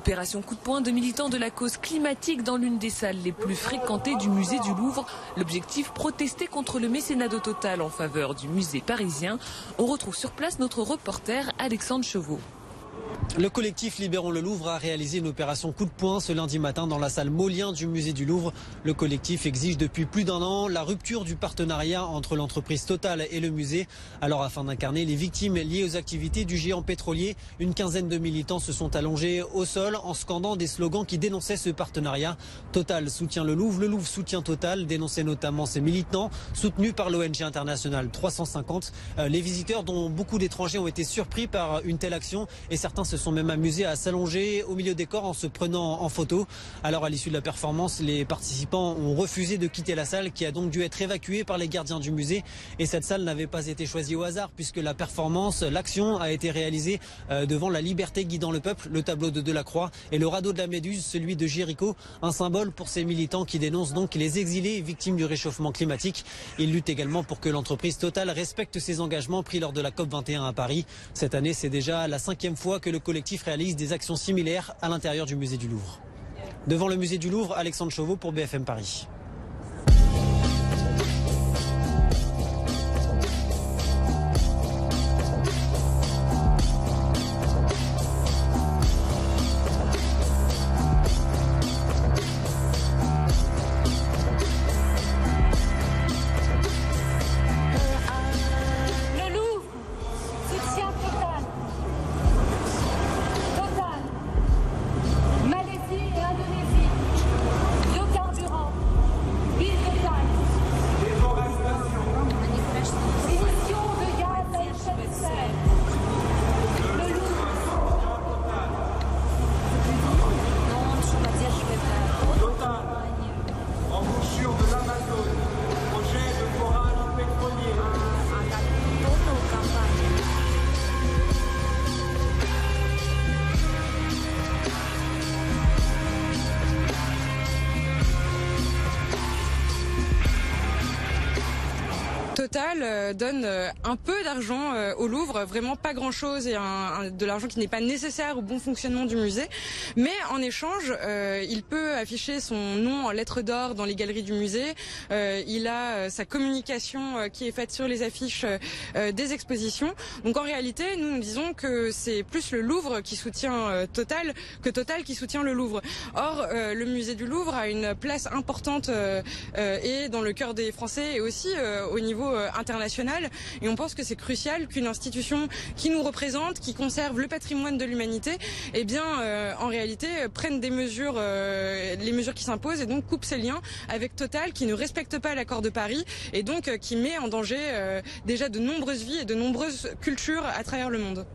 Opération coup de poing de militants de la cause climatique dans l'une des salles les plus fréquentées du musée du Louvre. L'objectif, protester contre le mécénat de Total en faveur du musée parisien. On retrouve sur place notre reporter Alexandre Chevaux. Le collectif Libérons le Louvre a réalisé une opération coup de poing ce lundi matin dans la salle Molien du musée du Louvre. Le collectif exige depuis plus d'un an la rupture du partenariat entre l'entreprise Total et le musée. Alors afin d'incarner les victimes liées aux activités du géant pétrolier, une quinzaine de militants se sont allongés au sol en scandant des slogans qui dénonçaient ce partenariat. Total soutient le Louvre soutient Total, dénonçaient notamment ces militants soutenus par l'ONG internationale 350. Les visiteurs, dont beaucoup d'étrangers, ont été surpris par une telle action et certains se sont même amusés à s'allonger au milieu des corps en se prenant en photo. Alors à l'issue de la performance, les participants ont refusé de quitter la salle qui a donc dû être évacuée par les gardiens du musée. Et cette salle n'avait pas été choisie au hasard puisque la performance, l'action a été réalisée devant la liberté guidant le peuple, le tableau de Delacroix et le radeau de la Méduse, celui de Géricault, un symbole pour ces militants qui dénoncent donc les exilés victimes du réchauffement climatique. Ils luttent également pour que l'entreprise Total respecte ses engagements pris lors de la COP21 à Paris. Cette année, c'est déjà la 5e fois que le collectif réalise des actions similaires à l'intérieur du musée du Louvre. Devant le musée du Louvre, Alexandre Chauveau pour BFM Paris. Total donne un peu d'argent au Louvre, vraiment pas grand chose et de l'argent qui n'est pas nécessaire au bon fonctionnement du musée. Mais en échange, il peut afficher son nom en lettres d'or dans les galeries du musée. Il a sa communication qui est faite sur les affiches des expositions. Donc en réalité, nous disons que c'est plus le Louvre qui soutient Total que Total qui soutient le Louvre. Or, le musée du Louvre a une place importante et dans le cœur des Français et aussi au niveau international, et on pense que c'est crucial qu'une institution qui nous représente, qui conserve le patrimoine de l'humanité, eh bien en réalité prenne des mesures, les mesures qui s'imposent, et donc coupe ses liens avec Total qui ne respecte pas l'accord de Paris et donc qui met en danger déjà de nombreuses vies et de nombreuses cultures à travers le monde.